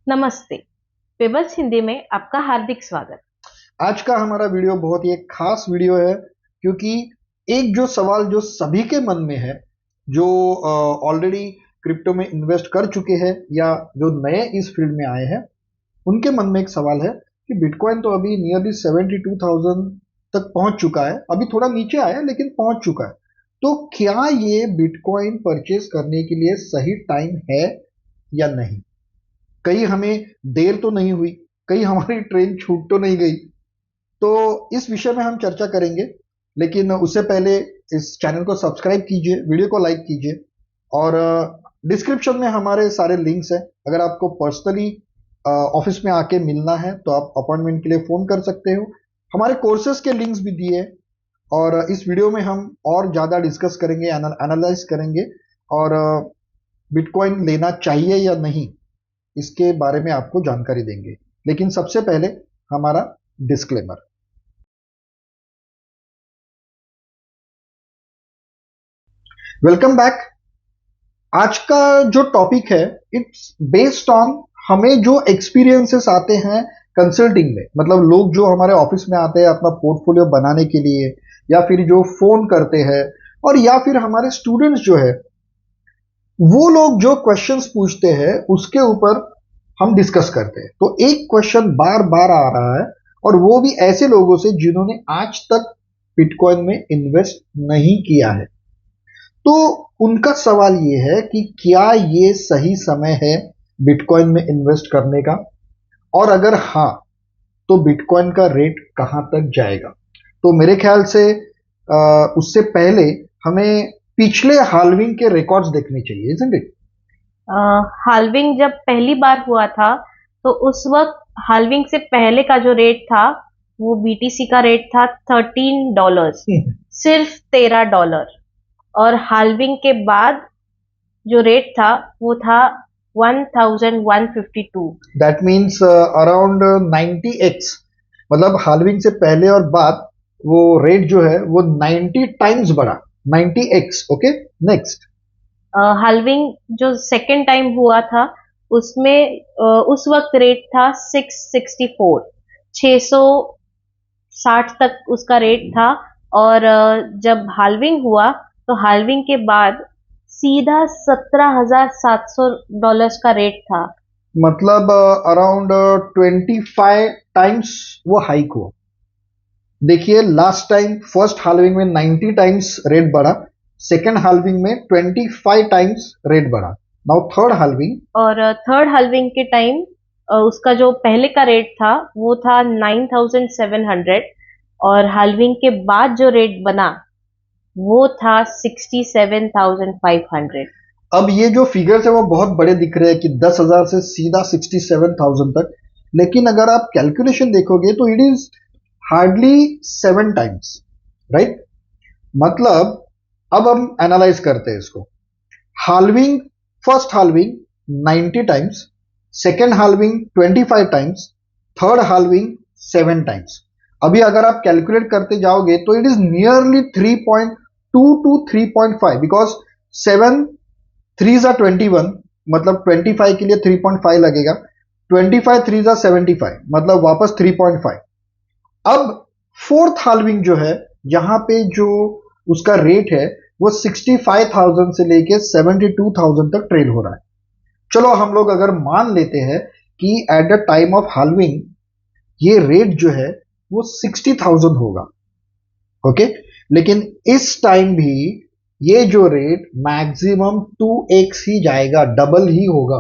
नमस्ते। पेबल्स हिंदी में आपका हार्दिक स्वागत। आज का हमारा वीडियो बहुत ही एक खास वीडियो है क्योंकि एक जो सवाल जो सभी के मन में है, जो ऑलरेडी क्रिप्टो में इन्वेस्ट कर चुके हैं या जो नए इस फील्ड में आए हैं, उनके मन में एक सवाल है कि बिटकॉइन तो अभी नियरली 72,000 तक पहुंच चुका है। अभी थोड़ा नीचे आया लेकिन पहुंच चुका है। तो क्या ये बिटकॉइन परचेज करने के लिए सही टाइम है या नहीं? कहीं हमें देर तो नहीं हुई, कहीं हमारी ट्रेन छूट तो नहीं गई? तो इस विषय में हम चर्चा करेंगे, लेकिन उससे पहले इस चैनल को सब्सक्राइब कीजिए, वीडियो को लाइक कीजिए और डिस्क्रिप्शन में हमारे सारे लिंक्स हैं। अगर आपको पर्सनली ऑफिस में आके मिलना है तो आप अपॉइंटमेंट के लिए फ़ोन कर सकते हो। हमारे कोर्सेज के लिंक्स भी दिए हैं और इस वीडियो में हम और ज़्यादा डिस्कस करेंगे, एनालाइज करेंगे और बिटकॉइन लेना चाहिए या नहीं, इसके बारे में आपको जानकारी देंगे। लेकिन सबसे पहले हमारा डिस्क्लेमर। Welcome back. आज का जो टॉपिक है इट्स बेस्ड ऑन हमें जो एक्सपीरियंसेस आते हैं कंसल्टिंग में, मतलब लोग जो हमारे ऑफिस में आते हैं अपना पोर्टफोलियो बनाने के लिए, या फिर जो फोन करते हैं, और या फिर हमारे स्टूडेंट्स जो है वो लोग जो क्वेश्चंस पूछते हैं उसके ऊपर हम डिस्कस करते हैं। तो एक क्वेश्चन बार बार आ रहा है और वो भी ऐसे लोगों से जिन्होंने आज तक बिटकॉइन में इन्वेस्ट नहीं किया है। तो उनका सवाल ये है कि क्या ये सही समय है बिटकॉइन में इन्वेस्ट करने का, और अगर हाँ तो बिटकॉइन का रेट कहाँ तक जाएगा। तो मेरे ख्याल से उससे पहले हमें पिछले हाल्विंग के रिकॉर्ड्स देखने चाहिए, इजंट इट? हाल्विंग जब पहली बार हुआ था तो उस वक्त हाल्विंग से पहले का जो रेट था वो बीटीसी का रेट था $13, सिर्फ $13। और हाल्विंग के बाद जो रेट था वो था 1152। दैट मीन्स अराउंड 90x, मतलब हाल्विंग से पहले और बाद वो रेट जो है वो 90 टाइम्स बढ़ा, 90x। Okay, next. हाल्विंग जो सेकेंड टाइम हुआ था उसमें उस वक्त रेट था 664, 660 तक उसका रेट था। और जब हाल्विंग हुआ तो हाल्विंग के बाद सीधा $17,700 का रेट था। मतलब अराउंड 25 टाइम्स वो हाइक हुआ। देखिए, लास्ट टाइम फर्स्ट हाल्विंग में 90 टाइम्स रेट बढ़ा, सेकेंड हाल्विंग में 25 टाइम्स रेट बढ़ा। Now third halving. और थर्ड हाल्विंग के टाइम उसका जो पहले का रेट था वो था 9,700, और हाल्विंग के बाद जो रेट बना वो था 67,500। अब ये जो फिगर्स है वो बहुत बड़े दिख रहे हैं कि 10,000 से सीधा 67,000 तक, लेकिन अगर आप कैलकुलेशन देखोगे तो it is hardly 7 times, right? मतलब अब हम एनालाइज करते हैं इसको। Halving, first halving 90 times, second halving 25 times, third halving 7 times. अभी अगर आप कैलकुलेट करते जाओगे तो it is nearly 3.2 to 3.5, because 7 3 जा 21, मतलब 25 के लिए 3.5 लगेगा, 25 3 जा 75, मतलब वापस 3.5। अब फोर्थ हाल्विंग जो है, यहां पे जो उसका रेट है वो 65,000 से लेके 72,000 तक ट्रेल हो रहा है। चलो हम लोग अगर मान लेते हैं कि at the time of halving ये रेट जो है वो 60,000 होगा, ओके। लेकिन इस टाइम भी ये जो रेट मैक्सिमम 2x ही जाएगा, डबल ही होगा।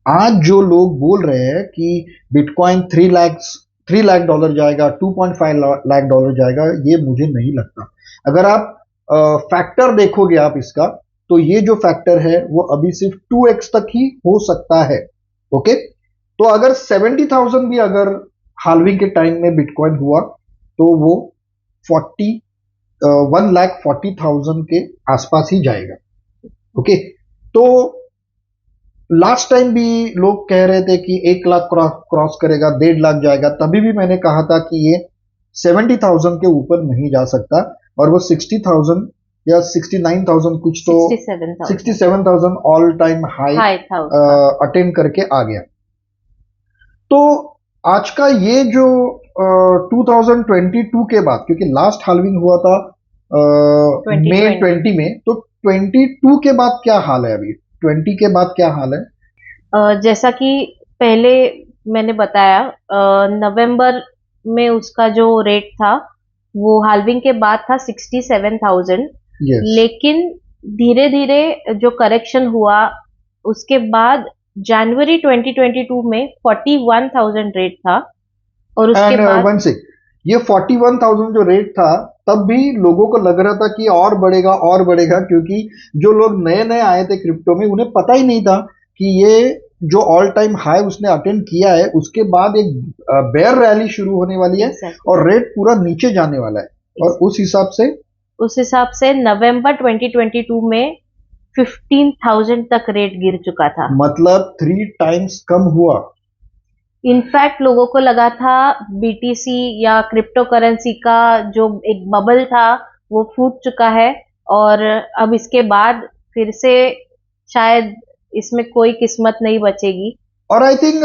आज जो लोग बोल रहे हैं कि बिटकॉइन 3 लाख डॉलर जाएगा, 2.5 लाख डॉलर जाएगा, ये मुझे नहीं लगता। अगर आप फैक्टर देखोगे आप इसका, तो ये जो फैक्टर है वो अभी सिर्फ 2x तक ही हो सकता है, ओके। तो अगर 70,000 भी अगर हाल्विंग के टाइम में बिटकॉइन हुआ तो वो 40 1,40,000 के आसपास ही जाएगा, ओके। तो लास्ट टाइम भी लोग कह रहे थे कि 1 लाख क्रॉस करेगा, 1.5 लाख जाएगा, तभी भी मैंने कहा था कि ये 70,000 के ऊपर नहीं जा सकता, और वो 60,000 या 69,000 कुछ तो 67,000 67,000 ऑल टाइम हाई अटेंड करके आ गया। तो आज का ये जो 2022 के बाद, क्योंकि लास्ट हाल्विंग हुआ था मई 2020 20 में, तो 22 के बाद क्या हाल है? अभी 20 के बाद क्या हाल है? जैसा कि पहले मैंने बताया, नवंबर में उसका जो रेट था वो हाल्विंग के बाद था 67,000। यस। लेकिन धीरे धीरे जो करेक्शन हुआ उसके बाद जनवरी 2022 में 41,000 रेट था। और उसके एंड बाद वन से ये 41,000 जो रेट था, तब भी लोगों को लग रहा था कि और बढ़ेगा और बढ़ेगा, क्योंकि जो लोग नए नए आए थे क्रिप्टो में उन्हें पता ही नहीं था कि ये जो ऑल टाइम हाई उसने अटेंड किया है उसके बाद एक बेयर रैली शुरू होने वाली है exactly, और रेट पूरा नीचे जाने वाला है। और उस हिसाब से नवंबर 2022 में 15,000 तक रेट गिर चुका था। मतलब 3 टाइम्स कम हुआ। इनफैक्ट लोगों को लगा था बीटीसी या क्रिप्टो करेंसी का जो एक बबल था वो फूट चुका है, और अब इसके बाद फिर से शायद इसमें कोई किस्मत नहीं बचेगी। और आई थिंक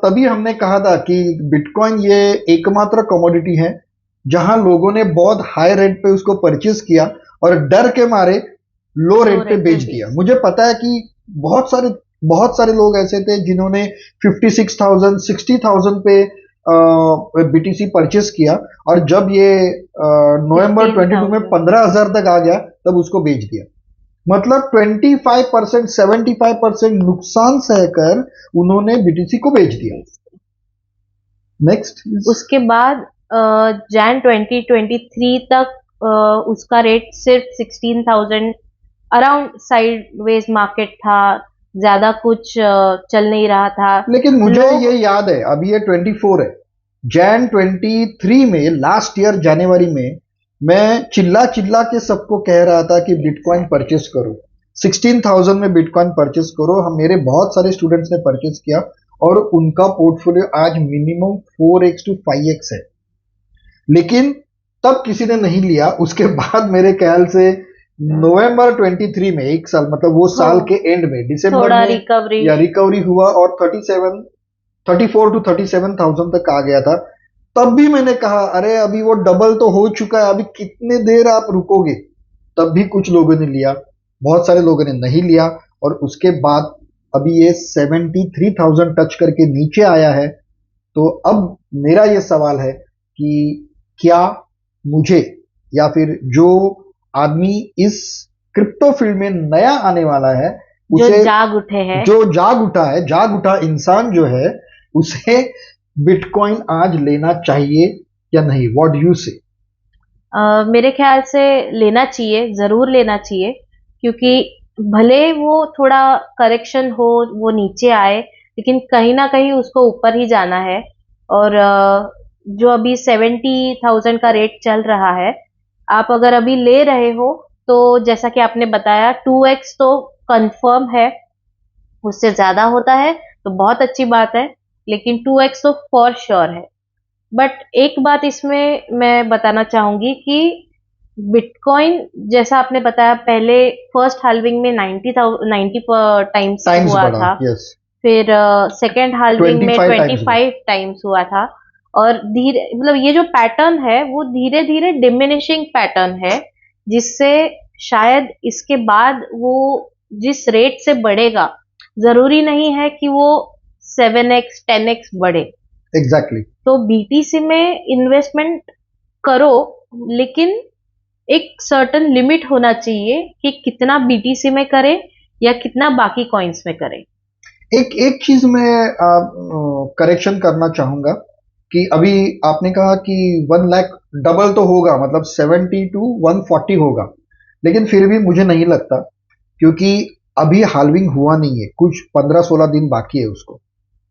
तभी हमने कहा था कि बिटकॉइन ये एकमात्र कमोडिटी है जहां लोगों ने बहुत हाई रेट पे उसको परचेज किया और डर के मारे लो लो रेट पे रेट पे बेच दिया। मुझे पता है कि बहुत सारे लोग ऐसे थे जिन्होंने 56,000 60,000 पे बीटीसी परचेस किया, और जब ये नवंबर 22 में 16,000। 15,000 तक आ गया तब उसको बेच दिया। मतलब 25% 75% नुकसान सहकर उन्होंने बीटीसी को बेच दिया। नेक्स्ट। उसके बाद जैन 2023 तक उसका रेट सिर्फ 16,000 अराउंड साइडवेज मार्केट था, ज्यादा कुछ चल नहीं रहा था। लेकिन मुझे लोग ये याद है, अभी ये 24 है, जैन 23 में लास्ट ईयर जनवरी में मैं चिल्ला चिल्ला के सबको कह रहा था कि बिटकॉइन परचेस करो, 16,000 में बिटकॉइन परचेस करो। हम मेरे बहुत सारे स्टूडेंट्स ने परचेस किया और उनका पोर्टफोलियो आज मिनिमम 4x to 5x है। लेकिन तब किसी ने नहीं लिया। उसके बाद मेरे ख्याल से नवंबर 23 में, एक साल मतलब वो साल के एंड में दिसंबर थोड़ा में रिकवरी या रिकवरी हुआ और 34 to 37,000 तक आ गया था। तब भी मैंने कहा अरे अभी वो डबल तो हो चुका है, अभी कितने देर आप रुकोगे? तब भी कुछ लोगों ने लिया, बहुत सारे लोगों ने नहीं लिया, और उसके बाद अभी ये 73,000 टच करके नीचे आया है। तो अब मेरा ये सवाल है कि क्या मुझे या फिर जो आदमी इस क्रिप्टो फील्ड में नया आने वाला है जो उसे, जाग उठे हैं, जो जाग उठा इंसान जो है, उसे बिटकॉइन आज लेना चाहिए या नहीं? व्हाट डू यू से? मेरे ख्याल से लेना चाहिए, जरूर लेना चाहिए, क्योंकि भले वो थोड़ा करेक्शन हो, वो नीचे आए, लेकिन कहीं ना कहीं उसको ऊपर ही जाना है। और जो अभी 70,000 का रेट चल रहा है, आप अगर अभी ले रहे हो तो जैसा कि आपने बताया 2x तो कंफर्म है, उससे ज्यादा होता है तो बहुत अच्छी बात है, लेकिन 2x तो फॉर श्योर है। बट एक बात इसमें मैं बताना चाहूंगी कि बिटकॉइन, जैसा आपने बताया, पहले फर्स्ट हाल्विंग में 90 टाइम्स टाइम्स हुआ बढ़ा, था, यस। फिर सेकेंड हाल्विंग में 25 टाइम्स हुआ। 25 टाइम्स हुआ था। और धीरे मतलब ये जो पैटर्न है वो धीरे धीरे डिमिनिशिंग पैटर्न है, जिससे शायद इसके बाद वो जिस रेट से बढ़ेगा, जरूरी नहीं है कि वो 7x 10x बढ़े। एग्जैक्टली। तो बीटीसी में इन्वेस्टमेंट करो, लेकिन एक सर्टेन लिमिट होना चाहिए कि कितना बीटीसी में करें या कितना बाकी कॉइन्स में करें। एक एक चीज मैं करेक्शन करना चाहूंगा कि अभी आपने कहा कि 1 लाख डबल तो होगा, मतलब 70 to 140 होगा, लेकिन फिर भी मुझे नहीं लगता, क्योंकि अभी हाल्विंग हुआ नहीं है, कुछ 15-16 दिन बाकी है उसको।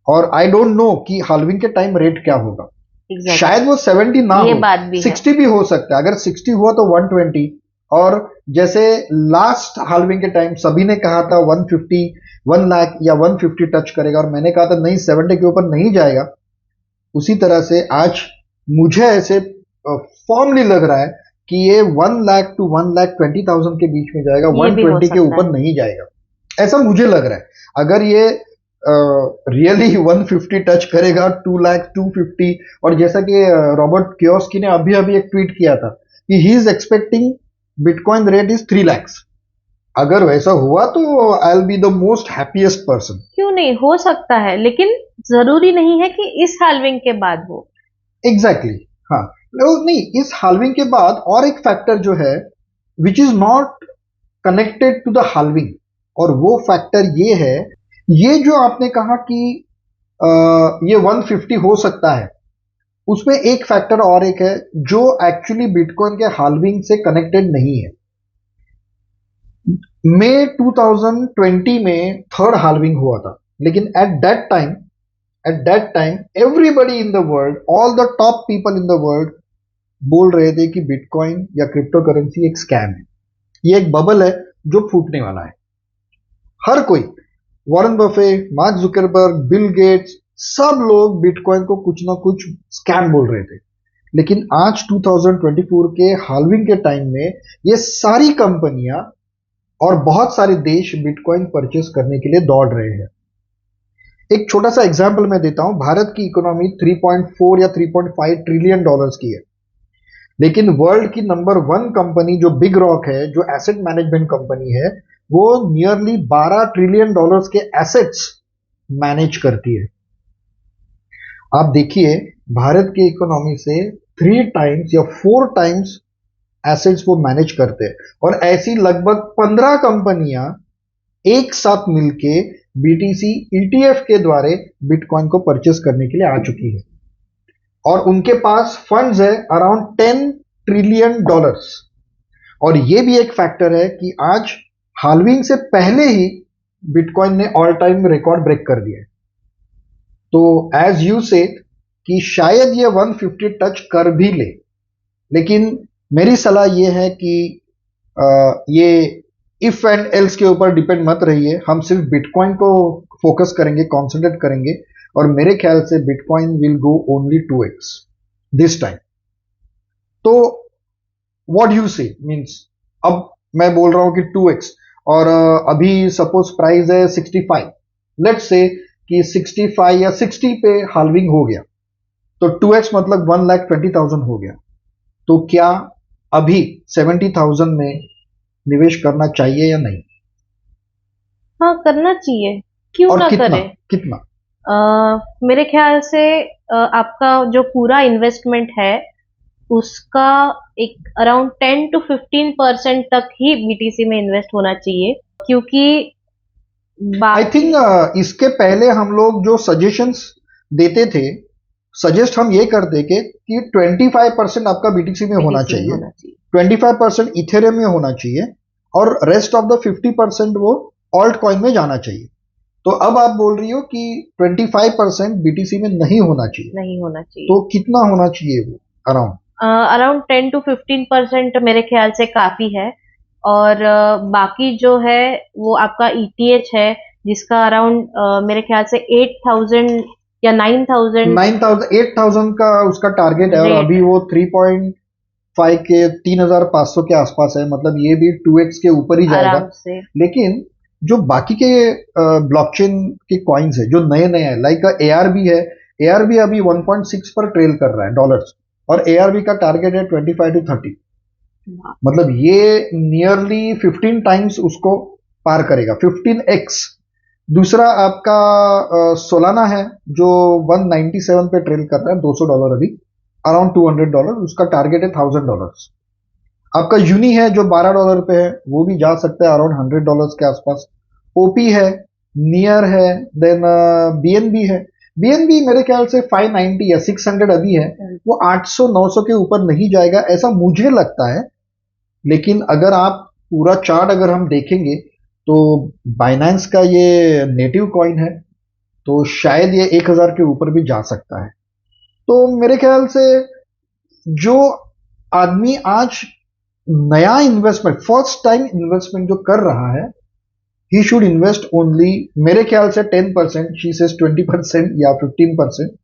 और आई डोंट नो कि हाल्विंग के टाइम रेट क्या होगा। एग्जैक्टली, शायद वो 70 ना ये हो, बात भी है। 60 भी हो सकता है। अगर 60 हुआ तो 120। और जैसे लास्ट हाल्विंग के टाइम सभी ने कहा था 150 1 लाख या 150 टच करेगा, और मैंने कहा था नहीं 70 के ऊपर नहीं जाएगा। उसी तरह से आज मुझे ऐसे फॉर्मली लग रहा है कि ये 1 लाख to 1,20,000 के बीच में जाएगा, ये भी हो 120 के सकता ऊपर है। नहीं जाएगा, ऐसा मुझे लग रहा है। अगर ये रियली 150 टच करेगा, 2 लाख 250। और जैसा कि रॉबर्ट कियोस्की ने अभी अभी एक ट्वीट किया था कि he is expecting bitcoin rate is 3 lakhs। अगर वैसा हुआ तो I will be the most happiest person. क्यों नहीं, हो सकता है, लेकिन जरूरी नहीं है कि इस हाल्विंग के बाद हो। एग्जैक्टली exactly, हाँ। नहीं, इस हाल्विंग के बाद और एक फैक्टर जो है which is not connected to the halving, और वो फैक्टर ये है, ये जो आपने कहा कि ये 150 हो सकता है, उसमें एक फैक्टर और एक है जो एक्चुअली बिटकॉइन के हाल्विंग से कनेक्टेड नहीं है। मई 2020 में थर्ड हाल्विंग हुआ था, लेकिन at that time everybody in the world, all the top people in the world बोल रहे थे कि बिटकॉइन या क्रिप्टो करेंसी एक स्कैम है, ये एक बबल है जो फूटने वाला है। हर कोई, Warren Buffett, mark Zuckerberg, Bill Gates, सब लोग बिटकॉइन को कुछ ना कुछ स्कैम बोल रहे थे। लेकिन आज 2024 के हाल्विंग के टाइम में ये सारी कंपनियां और बहुत सारे देश बिटकॉइन परचेस करने के लिए दौड़ रहे हैं। एक छोटा सा एग्जांपल मैं देता हूं। भारत की इकोनॉमी 3.4 या 3.5 ट्रिलियन डॉलर्स की है, लेकिन वर्ल्ड की नंबर 1 कंपनी जो बिग रॉक है, जो एसेट मैनेजमेंट कंपनी है, वो नियरली 12 ट्रिलियन डॉलर्स के एसेट्स मैनेज करती है। आप देखिए, भारत की इकोनॉमी से 3 टाइम्स या 4 टाइम्स एसेट्स वो मैनेज करते हैं, और ऐसी लगभग 15 कंपनियां एक साथ मिलके बीटीसी ईटीएफ के द्वारा बिटकॉइन को परचेस करने के लिए आ चुकी है, और उनके पास फंड्स है अराउंड 10 ट्रिलियन डॉलर्स। और ये भी एक फैक्टर है कि आज हाल्विंग से पहले ही बिटकॉइन ने ऑल टाइम रिकॉर्ड ब्रेक कर दिया है। तो एज यू से कि शायद ये 150 टच कर भी ले, लेकिन मेरी सलाह ये है कि ये इफ एंड एल्स के ऊपर डिपेंड मत रहिए। हम सिर्फ बिटकॉइन को फोकस करेंगे, कॉन्सेंट्रेट करेंगे, और मेरे ख्याल से bitcoin will go only 2x this time. तो व्हाट यू से मींस, अब मैं बोल रहा हूं कि 2x, और अभी सपोज प्राइस है 65, लेट्स से कि 65 या 60 पे हाल्विंग हो गया, तो 2x मतलब 1,20,000 हो गया। तो क्या अभी 70,000 में निवेश करना चाहिए या नहीं? हाँ, करना चाहिए, क्यों और ना कितना करें। कितना? मेरे ख्याल से आपका जो पूरा इन्वेस्टमेंट है उसका एक अराउंड 10 to 15% तक ही बीटीसी में इन्वेस्ट होना चाहिए, क्योंकि आई थिंक इसके पहले हम लोग जो सजेशंस देते थे, सजेस्ट हम ये करते कि 25% आपका बीटीसी में होना बीटीसी में चाहिए, होना चाहिए। 25% इथेरियम में होना चाहिए, और रेस्ट ऑफ द 50% वो ऑल्ट कॉइन में जाना चाहिए। तो अब आप बोल रही हो कि 25% बीटीसी में नहीं होना चाहिए, नहीं होना चाहिए। तो कितना होना चाहिए वो अराउंड? अराउंड 10 to 15% मेरे ख्याल से काफी है। और बाकी जो है वो आपका ईटीएच है, जिसका अराउंड मेरे ख्याल से 8,000 या 9,000 8,000 का उसका टारगेट है, और रेट अभी वो 3.5 के 3,500 के आसपास है, मतलब ये भी 2x के ऊपर ही जाएगा। आराम से। लेकिन जो बाकी के ब्लॉकचेन के कॉइन्स है जो नए नए हैं, लाइक एआरबी है, एआरबी अभी 1.6 पर ट्रेल कर रहा है डॉलर्स, और एआरबी का टारगेट है 25 to 30, मतलब ये नियरली 15 टाइम्स उसको पार करेगा, 15x। दूसरा आपका सोलाना है जो 197 पे ट्रेल कर रहा है, $200 अभी, अराउंड $200, उसका टारगेट है $1,000। आपका यूनी है जो $12 पे है, वो भी जा सकता है अराउंड $100 के आसपास। ओपी है, नियर है, देन बीएनबी है। बीएनबी मेरे ख्याल से 590 या 600 अभी है, वो 800-900 के ऊपर नहीं जाएगा ऐसा मुझे लगता है। लेकिन अगर आप पूरा चार्ट अगर हम देखेंगे तो बाइनेंस का ये नेटिव कॉइन है, तो शायद ये 1,000 के ऊपर भी जा सकता है। तो मेरे ख्याल से जो आदमी आज नया इन्वेस्टमेंट, फर्स्ट टाइम इन्वेस्टमेंट जो कर रहा है, ही शुड इन्वेस्ट ओनली, मेरे ख्याल से 10%, शी सेज 20% या 15%,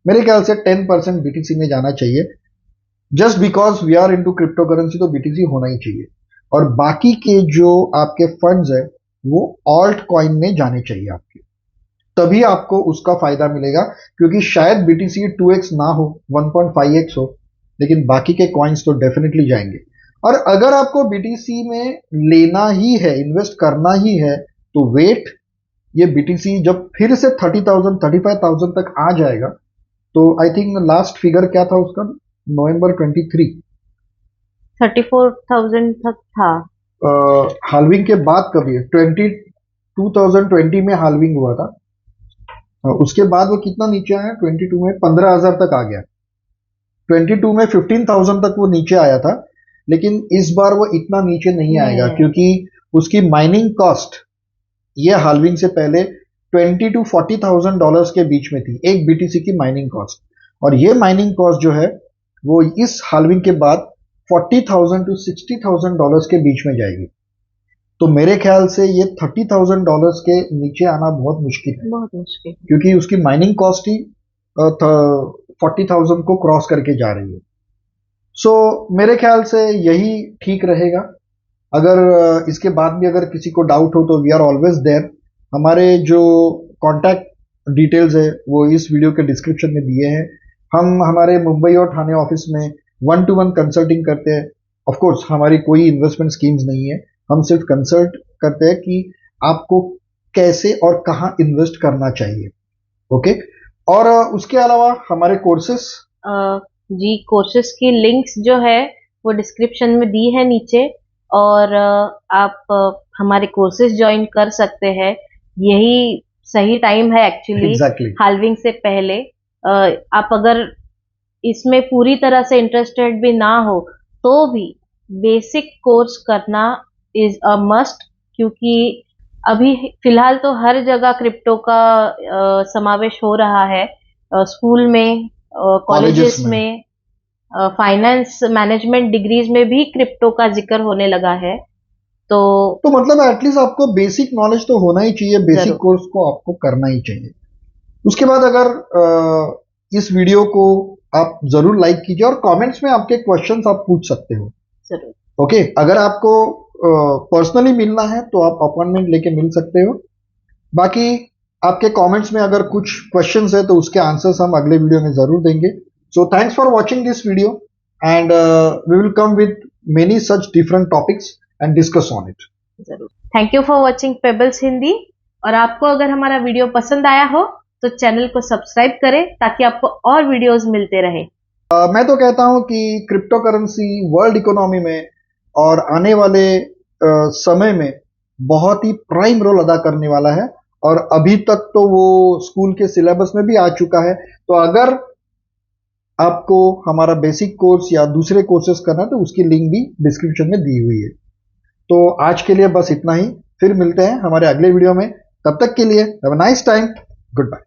मेरे ख्याल से 10% बीटीसी में जाना चाहिए। Just because we are into crypto currency, तो बीटीसी होना ही चाहिए, और बाकी के जो आपके फंड्स है वो ऑल्ट कॉइन में जाने चाहिए आपके, तभी आपको उसका फायदा मिलेगा, क्योंकि शायद बीटीसी 2x ना हो, 1.5x हो, लेकिन बाकी के कॉइन्स तो डेफिनेटली जाएंगे। और अगर आपको बीटीसी में लेना ही है, इन्वेस्ट करना ही है, तो वेट, ये बीटीसी जब फिर से 30,000 35,000 तक आ जाएगा, तो आई थिंक लास्ट फिगर क्या था उसका, नवंबर 23, 34,000 तक था। हाल्विंग के बाद कभी 2020 में हाल्विंग हुआ था। उसके बाद वो कितना नीचे आया, 22 में 15,000 तक आ गया, 22 में 15,000 तक वो नीचे आया था। लेकिन इस बार वो इतना नीचे नहीं आएगा, क्योंकि उसकी माइनिंग कॉस्ट ये हाल्विंग से पहले 20 to 40,000 डॉलर्स के बीच में थी, एक बीटीसी की माइनिंग कॉस्ट। और ये माइनिंग कॉस्ट जो है वो इस हाल्विंग के बाद 40,000 to 60,000 डॉलर्स के बीच में जाएगी। तो मेरे ख्याल से ये 30,000 डॉलर्स के नीचे आना बहुत मुश्किल है, बहुत मुश्किल, क्योंकि उसकी माइनिंग कॉस्ट ही 40,000 को क्रॉस करके जा रही है। सो मेरे ख्याल से यही ठीक रहेगा। अगर इसके बाद भी अगर किसी को डाउट हो तो वी आर ऑलवेज देयर। हमारे जो कॉन्टैक्ट डिटेल्स है वो इस वीडियो के डिस्क्रिप्शन में दिए हैं। हम हमारे मुंबई और ठाणे ऑफिस में 1-to-1 कंसल्टिंग करते हैं। ऑफ कोर्स हमारी कोई इन्वेस्टमेंट स्कीम्स नहीं है, हम सिर्फ कंसल्ट करते हैं कि आपको कैसे और कहाँ इन्वेस्ट करना चाहिए। ओके, और उसके अलावा हमारे कोर्सेस, जी कोर्सेज की लिंक्स जो है वो डिस्क्रिप्शन में दी है नीचे, और आप हमारे कोर्सेज ज्वाइन कर सकते हैं। यही सही टाइम है एक्चुअली, एग्जैक्टली, हाल्विंग से पहले। आप अगर इसमें पूरी तरह से इंटरेस्टेड भी ना हो तो भी बेसिक कोर्स करना इज अ मस्ट, क्योंकि अभी फिलहाल तो हर जगह क्रिप्टो का समावेश हो रहा है। स्कूल में, कॉलेजेस में, फाइनेंस मैनेजमेंट डिग्रीज में भी क्रिप्टो का जिक्र होने लगा है। तो मतलब एटलीस्ट आपको बेसिक नॉलेज तो होना ही चाहिए, बेसिक जरूर। कोर्स को आपको करना ही चाहिए। उसके बाद अगर इस वीडियो को आप जरूर लाइक कीजिए, और कमेंट्स में आपके क्वेश्चंस आप पूछ सकते हो। जरूर। ओके, अगर आपको पर्सनली मिलना है तो आप अपॉइंटमेंट लेके मिल सकते हो। बाकी आपके कमेंट्स में अगर कुछ क्वेश्चंस है तो उसके आंसर्स हम अगले वीडियो में जरूर देंगे। So thanks for watching this video, and we will come with many such different topics and discuss on it. जरूर। Thank you for watching Pebbles Hindi. और आपको अगर हमारा वीडियो पसंद आया हो तो चैनल को सब्सक्राइब करें, ताकि आपको और वीडियोस मिलते रहे। मैं तो कहता हूं कि क्रिप्टो करेंसी वर्ल्ड इकोनॉमी में और आने वाले समय में बहुत ही प्राइम रोल अदा करने वाला है, और अभी तक तो वो स्कूल के सिलेबस में भी आ चुका है। तो अगर आपको हमारा बेसिक कोर्स या दूसरे कोर्सेज करना है तो उसकी लिंक भी डिस्क्रिप्शन में दी हुई है। तो आज के लिए बस इतना ही, फिर मिलते हैं हमारे अगले वीडियो में। तब तक के लिए have a nice time, good bye.